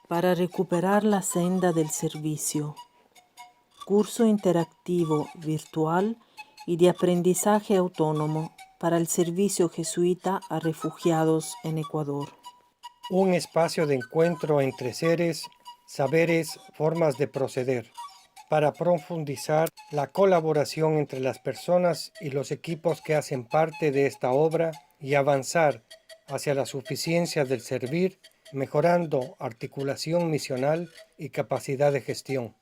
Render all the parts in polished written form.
para recuperar la senda del servicio. Curso interactivo virtual y de aprendizaje autónomo para el servicio jesuita a refugiados en Ecuador. Un espacio de encuentro entre seres, saberes, formas de proceder, para profundizar la colaboración entre las personas y los equipos que hacen parte de esta obra y avanzar hacia la suficiencia del servir, mejorando articulación misional y capacidad de gestión.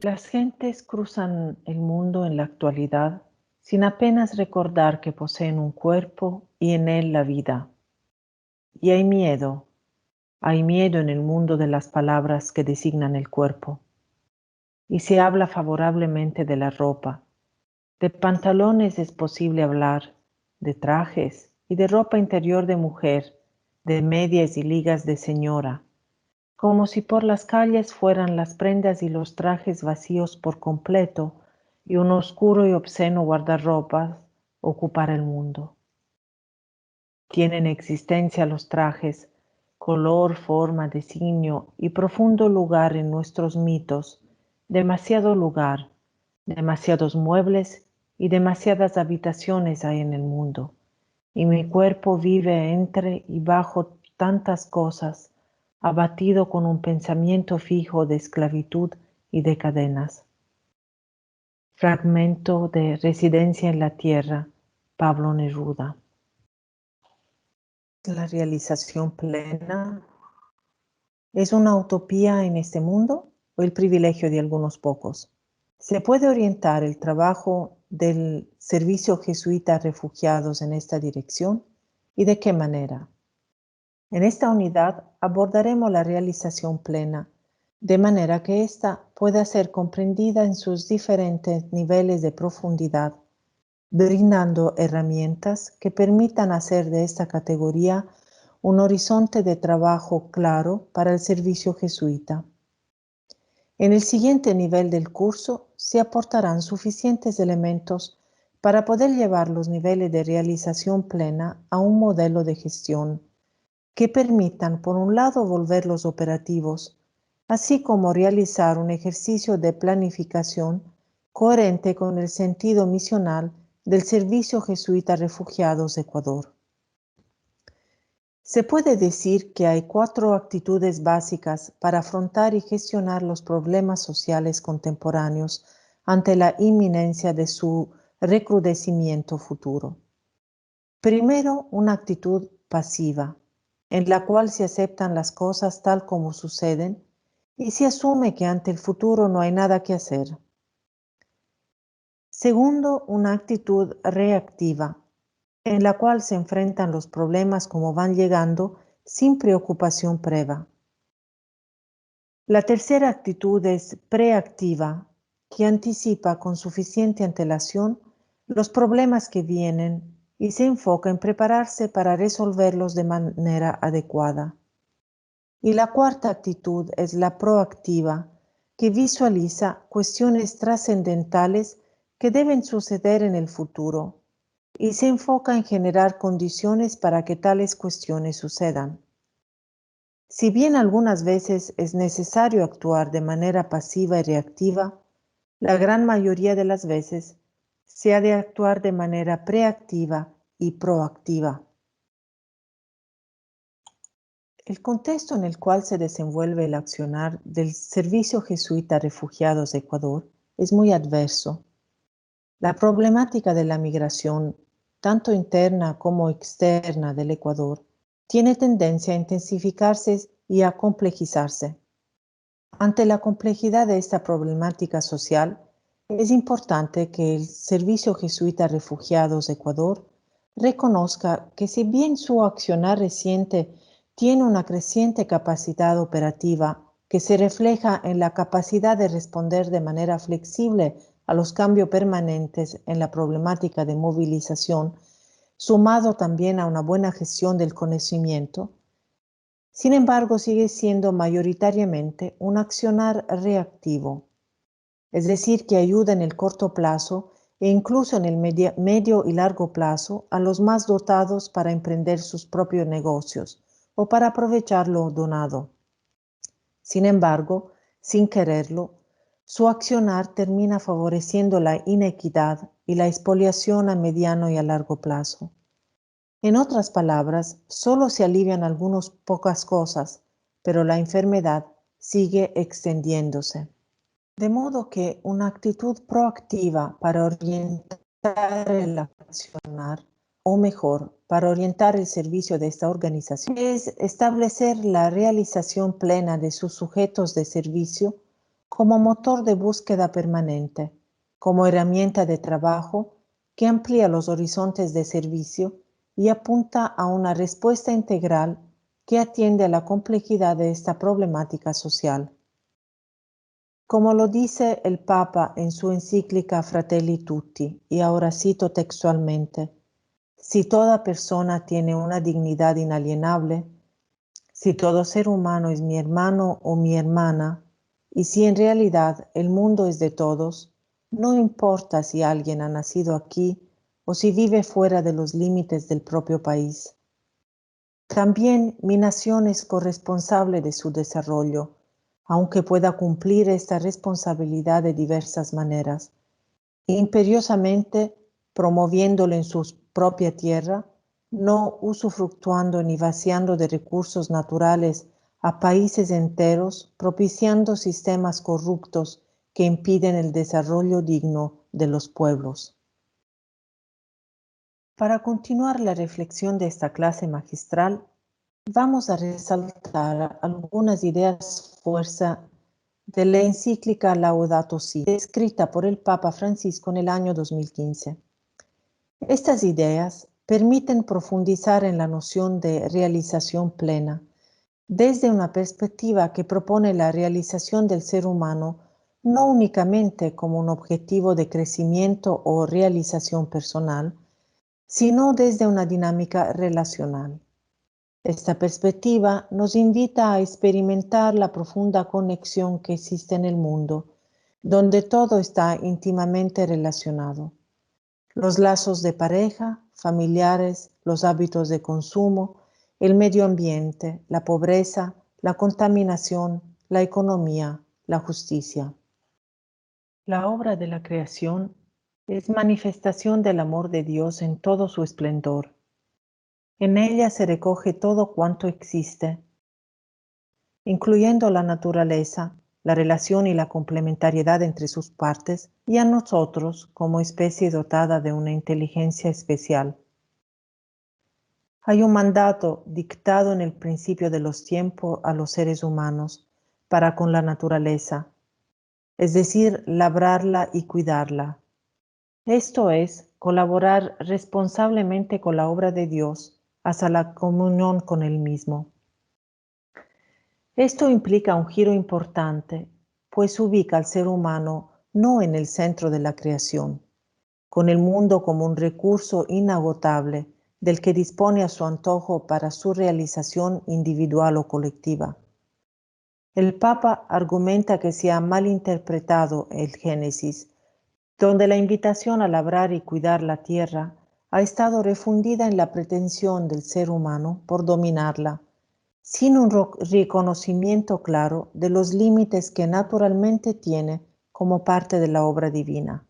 Las gentes cruzan el mundo en la actualidad sin apenas recordar que poseen un cuerpo y en él la vida. Y hay miedo en el mundo de las palabras que designan el cuerpo. Y se habla favorablemente de la ropa. De pantalones es posible hablar, de trajes y de ropa interior de mujer, de medias y ligas de señora, como si por las calles fueran las prendas y los trajes vacíos por completo y un oscuro y obsceno guardarropas ocupar el mundo. Tienen existencia los trajes, color, forma, designio y profundo lugar en nuestros mitos, demasiado lugar, demasiados muebles y demasiadas habitaciones hay en el mundo, y mi cuerpo vive entre y bajo tantas cosas, abatido con un pensamiento fijo de esclavitud y de cadenas. Fragmento de Residencia en la Tierra, Pablo Neruda. La realización plena ¿es una utopía en este mundo o el privilegio de algunos pocos? ¿Se puede orientar el trabajo del servicio jesuita a refugiados en esta dirección? ¿Y de qué manera? En esta unidad abordaremos la realización plena, de manera que ésta pueda ser comprendida en sus diferentes niveles de profundidad, brindando herramientas que permitan hacer de esta categoría un horizonte de trabajo claro para el servicio jesuita. En el siguiente nivel del curso se aportarán suficientes elementos para poder llevar los niveles de realización plena a un modelo de gestión que permitan, por un lado, volverlos operativos, así como realizar un ejercicio de planificación coherente con el sentido misional del Servicio Jesuita Refugiados de Ecuador. Se puede decir que hay 4 actitudes básicas para afrontar y gestionar los problemas sociales contemporáneos ante la inminencia de su recrudecimiento futuro. Primero, una actitud pasiva, en la cual se aceptan las cosas tal como suceden y se asume que ante el futuro no hay nada que hacer. Segundo, una actitud reactiva, en la cual se enfrentan los problemas como van llegando sin preocupación previa. La tercera actitud es preactiva, que anticipa con suficiente antelación los problemas que vienen y se enfoca en prepararse para resolverlos de manera adecuada. Y la cuarta actitud es la proactiva, que visualiza cuestiones trascendentales que deben suceder en el futuro y se enfoca en generar condiciones para que tales cuestiones sucedan. Si bien algunas veces es necesario actuar de manera pasiva y reactiva, la gran mayoría de las veces se ha de actuar de manera preactiva y proactiva. El contexto en el cual se desenvuelve el accionar del Servicio Jesuita a Refugiados de Ecuador es muy adverso. La problemática de la migración, tanto interna como externa del Ecuador, tiene tendencia a intensificarse y a complejizarse. Ante la complejidad de esta problemática social, es importante que el Servicio Jesuita a Refugiados de Ecuador reconozca que si bien su accionar reciente tiene una creciente capacidad operativa que se refleja en la capacidad de responder de manera flexible a los cambios permanentes en la problemática de movilización, sumado también a una buena gestión del conocimiento, sin embargo sigue siendo mayoritariamente un accionar reactivo, es decir, que ayuda en el corto plazo e incluso en el medio y largo plazo a los más dotados para emprender sus propios negocios o para aprovechar lo donado. Sin embargo, sin quererlo, su accionar termina favoreciendo la inequidad y la expoliación a mediano y a largo plazo. En otras palabras, solo se alivian algunas pocas cosas, pero la enfermedad sigue extendiéndose. De modo que una actitud proactiva para orientar el accionar, o mejor, para orientar el servicio de esta organización, es establecer la realización plena de sus sujetos de servicio como motor de búsqueda permanente, como herramienta de trabajo que amplía los horizontes de servicio y apunta a una respuesta integral que atiende a la complejidad de esta problemática social. Como lo dice el Papa en su encíclica Fratelli Tutti, y ahora cito textualmente, si toda persona tiene una dignidad inalienable, si todo ser humano es mi hermano o mi hermana, y si en realidad el mundo es de todos, no importa si alguien ha nacido aquí o si vive fuera de los límites del propio país. También mi nación es corresponsable de su desarrollo, aunque pueda cumplir esta responsabilidad de diversas maneras, imperiosamente promoviéndolo en su propia tierra, no usufructuando ni vaciando de recursos naturales a países enteros, propiciando sistemas corruptos que impiden el desarrollo digno de los pueblos. Para continuar la reflexión de esta clase magistral, vamos a resaltar algunas ideas fuerza de la encíclica Laudato Si, escrita por el Papa Francisco en el año 2015. Estas ideas permiten profundizar en la noción de realización plena, desde una perspectiva que propone la realización del ser humano no únicamente como un objetivo de crecimiento o realización personal, sino desde una dinámica relacional. Esta perspectiva nos invita a experimentar la profunda conexión que existe en el mundo, donde todo está íntimamente relacionado. Los lazos de pareja, familiares, los hábitos de consumo, el medio ambiente, la pobreza, la contaminación, la economía, la justicia. La obra de la creación es manifestación del amor de Dios en todo su esplendor. En ella se recoge todo cuanto existe, incluyendo la naturaleza, la relación y la complementariedad entre sus partes, y a nosotros como especie dotada de una inteligencia especial. Hay un mandato dictado en el principio de los tiempos a los seres humanos para con la naturaleza, es decir, labrarla y cuidarla. Esto es, colaborar responsablemente con la obra de Dios hasta la comunión con Él mismo. Esto implica un giro importante, pues ubica al ser humano no en el centro de la creación, con el mundo como un recurso inagotable del que dispone a su antojo para su realización individual o colectiva. El Papa argumenta que se ha malinterpretado el Génesis, donde la invitación a labrar y cuidar la tierra ha estado refundida en la pretensión del ser humano por dominarla, sin un reconocimiento claro de los límites que naturalmente tiene como parte de la obra divina.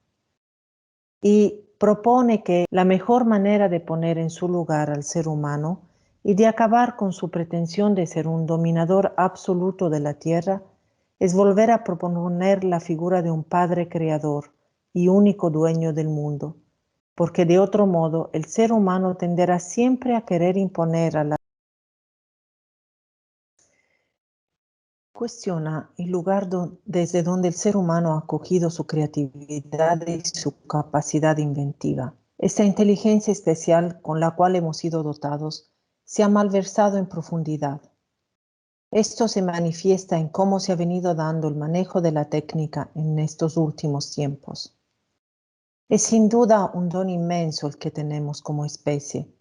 Y propone que la mejor manera de poner en su lugar al ser humano y de acabar con su pretensión de ser un dominador absoluto de la tierra es volver a proponer la figura de un Padre creador y único dueño del mundo, porque de otro modo el ser humano tenderá siempre a querer imponer a la cuestiona el lugar desde donde el ser humano ha cogido su creatividad y su capacidad inventiva. Esta inteligencia especial con la cual hemos sido dotados se ha malversado en profundidad. Esto se manifiesta en cómo se ha venido dando el manejo de la técnica en estos últimos tiempos. Es sin duda un don inmenso el que tenemos como especie.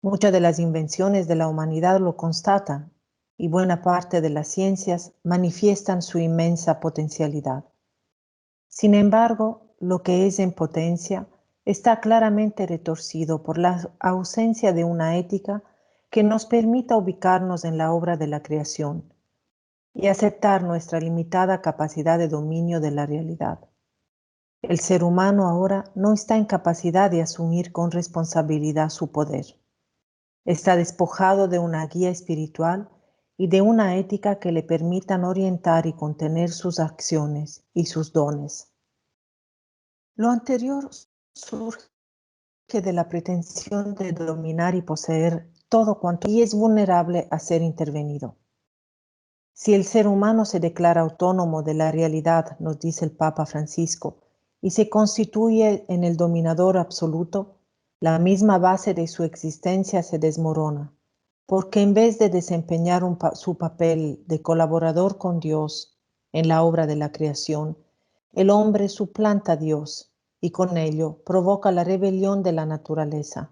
Muchas de las invenciones de la humanidad lo constatan y buena parte de las ciencias manifiestan su inmensa potencialidad. Sin embargo, lo que es en potencia, está claramente retorcido por la ausencia de una ética que nos permita ubicarnos en la obra de la creación y aceptar nuestra limitada capacidad de dominio de la realidad. El ser humano ahora no está en capacidad de asumir con responsabilidad su poder. Está despojado de una guía espiritual y de una ética que le permitan orientar y contener sus acciones y sus dones. Lo anterior surge de la pretensión de dominar y poseer todo cuanto y es vulnerable a ser intervenido. Si el ser humano se declara autónomo de la realidad, nos dice el Papa Francisco, y se constituye en el dominador absoluto, la misma base de su existencia se desmorona, porque en vez de desempeñar su papel de colaborador con Dios en la obra de la creación, el hombre suplanta a Dios y con ello provoca la rebelión de la naturaleza.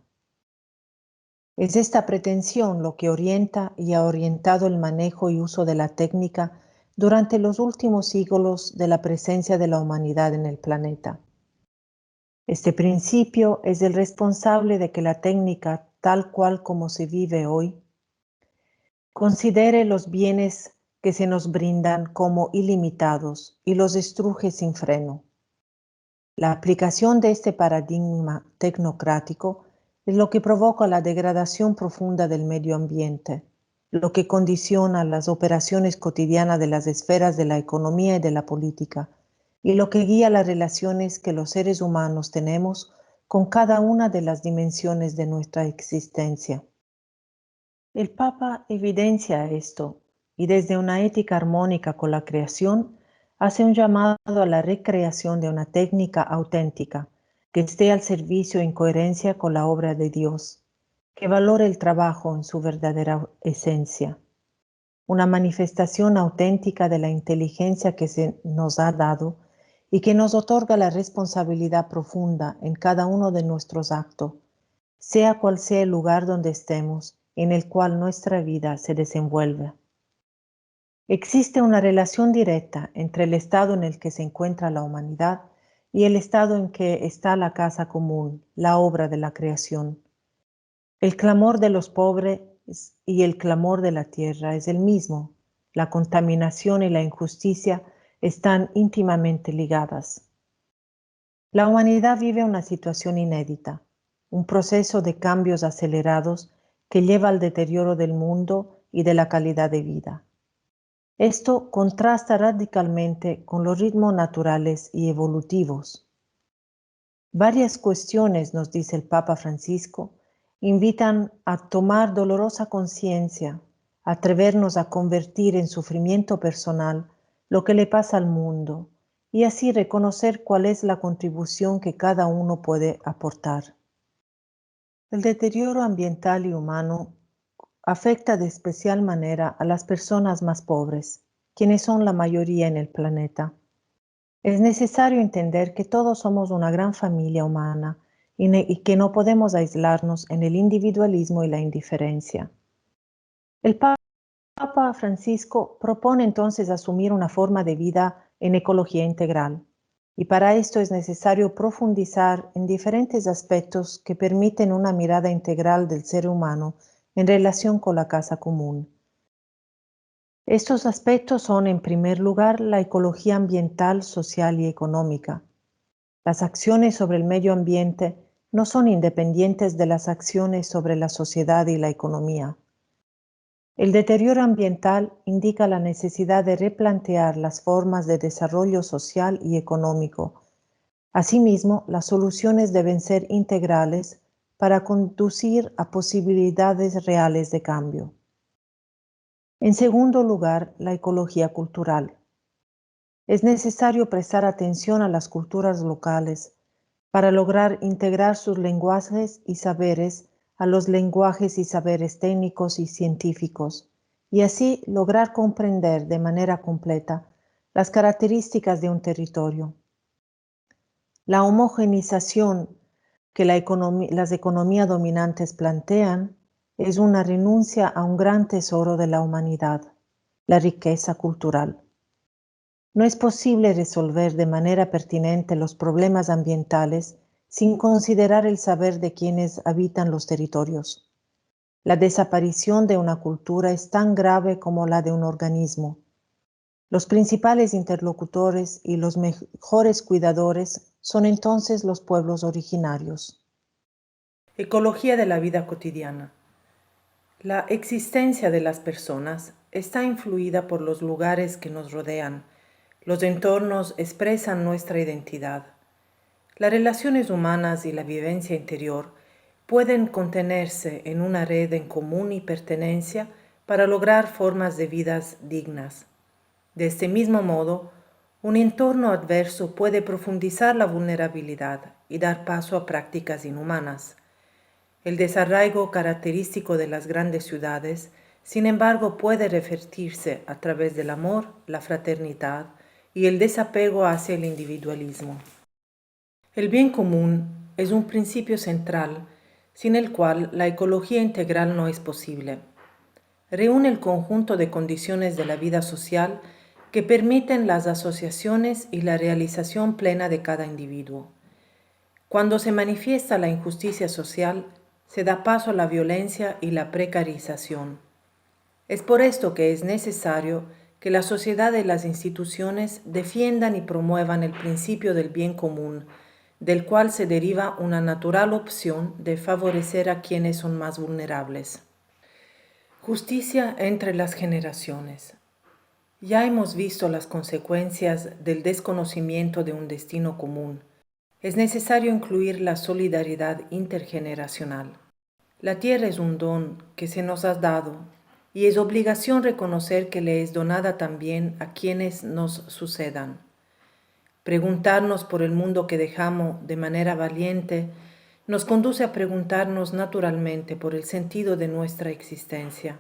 Es esta pretensión lo que orienta y ha orientado el manejo y uso de la técnica durante los últimos siglos de la presencia de la humanidad en el planeta. Este principio es el responsable de que la técnica, tal cual como se vive hoy, considere los bienes que se nos brindan como ilimitados y los estruje sin freno. La aplicación de este paradigma tecnocrático es lo que provoca la degradación profunda del medio ambiente, lo que condiciona las operaciones cotidianas de las esferas de la economía y de la política, y lo que guía las relaciones que los seres humanos tenemos con cada una de las dimensiones de nuestra existencia. El Papa evidencia esto y desde una ética armónica con la creación hace un llamado a la recreación de una técnica auténtica que esté al servicio en coherencia con la obra de Dios, que valore el trabajo en su verdadera esencia, una manifestación auténtica de la inteligencia que se nos ha dado y que nos otorga la responsabilidad profunda en cada uno de nuestros actos, sea cual sea el lugar donde estemos, en el cual nuestra vida se desenvuelve. Existe una relación directa entre el estado en el que se encuentra la humanidad y el estado en que está la casa común, la obra de la creación. El clamor de los pobres y el clamor de la tierra es el mismo. La contaminación y la injusticia están íntimamente ligadas. La humanidad vive una situación inédita, un proceso de cambios acelerados que lleva al deterioro del mundo y de la calidad de vida. Esto contrasta radicalmente con los ritmos naturales y evolutivos. Varias cuestiones, nos dice el Papa Francisco, invitan a tomar dolorosa conciencia, a atrevernos a convertir en sufrimiento personal lo que le pasa al mundo y así reconocer cuál es la contribución que cada uno puede aportar. El deterioro ambiental y humano afecta de especial manera a las personas más pobres, quienes son la mayoría en el planeta. Es necesario entender que todos somos una gran familia humana y que no podemos aislarnos en el individualismo y la indiferencia. El Papa Francisco propone entonces asumir una forma de vida en ecología integral, y para esto es necesario profundizar en diferentes aspectos que permiten una mirada integral del ser humano en relación con la casa común. Estos aspectos son, en primer lugar, la ecología ambiental, social y económica. Las acciones sobre el medio ambiente no son independientes de las acciones sobre la sociedad y la economía. El deterioro ambiental indica la necesidad de replantear las formas de desarrollo social y económico. Asimismo, las soluciones deben ser integrales para conducir a posibilidades reales de cambio. En segundo lugar, la ecología cultural. Es necesario prestar atención a las culturas locales para lograr integrar sus lenguajes y saberes a los lenguajes y saberes técnicos y científicos, y así lograr comprender de manera completa las características de un territorio. La homogeneización que las economías dominantes plantean es una renuncia a un gran tesoro de la humanidad, la riqueza cultural. No es posible resolver de manera pertinente los problemas ambientales sin considerar el saber de quienes habitan los territorios. La desaparición de una cultura es tan grave como la de un organismo. Los principales interlocutores y los mejores cuidadores son entonces los pueblos originarios. Ecología de la vida cotidiana. La existencia de las personas está influida por los lugares que nos rodean. Los entornos expresan nuestra identidad. Las relaciones humanas y la vivencia interior pueden contenerse en una red en común y pertenencia para lograr formas de vidas dignas. De este mismo modo, un entorno adverso puede profundizar la vulnerabilidad y dar paso a prácticas inhumanas. El desarraigo característico de las grandes ciudades, sin embargo, puede revertirse a través del amor, la fraternidad y el desapego hacia el individualismo. El bien común es un principio central, sin el cual la ecología integral no es posible. Reúne el conjunto de condiciones de la vida social que permiten las asociaciones y la realización plena de cada individuo. Cuando se manifiesta la injusticia social, se da paso a la violencia y la precarización. Es por esto que es necesario que la sociedad y las instituciones defiendan y promuevan el principio del bien común, del cual se deriva una natural opción de favorecer a quienes son más vulnerables. Justicia entre las generaciones. Ya hemos visto las consecuencias del desconocimiento de un destino común. Es necesario incluir la solidaridad intergeneracional. La tierra es un don que se nos ha dado y es obligación reconocer que le es donada también a quienes nos sucedan. Preguntarnos por el mundo que dejamos de manera valiente nos conduce a preguntarnos naturalmente por el sentido de nuestra existencia.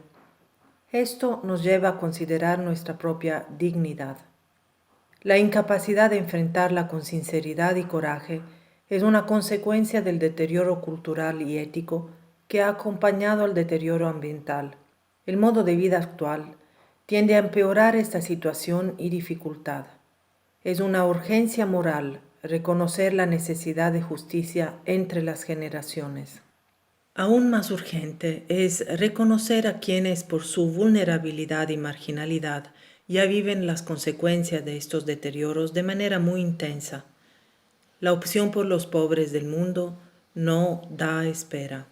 Esto nos lleva a considerar nuestra propia dignidad. La incapacidad de enfrentarla con sinceridad y coraje es una consecuencia del deterioro cultural y ético que ha acompañado al deterioro ambiental. El modo de vida actual tiende a empeorar esta situación y dificultad. Es una urgencia moral reconocer la necesidad de justicia entre las generaciones. Aún más urgente es reconocer a quienes por su vulnerabilidad y marginalidad ya viven las consecuencias de estos deterioros de manera muy intensa. La opción por los pobres del mundo no da espera.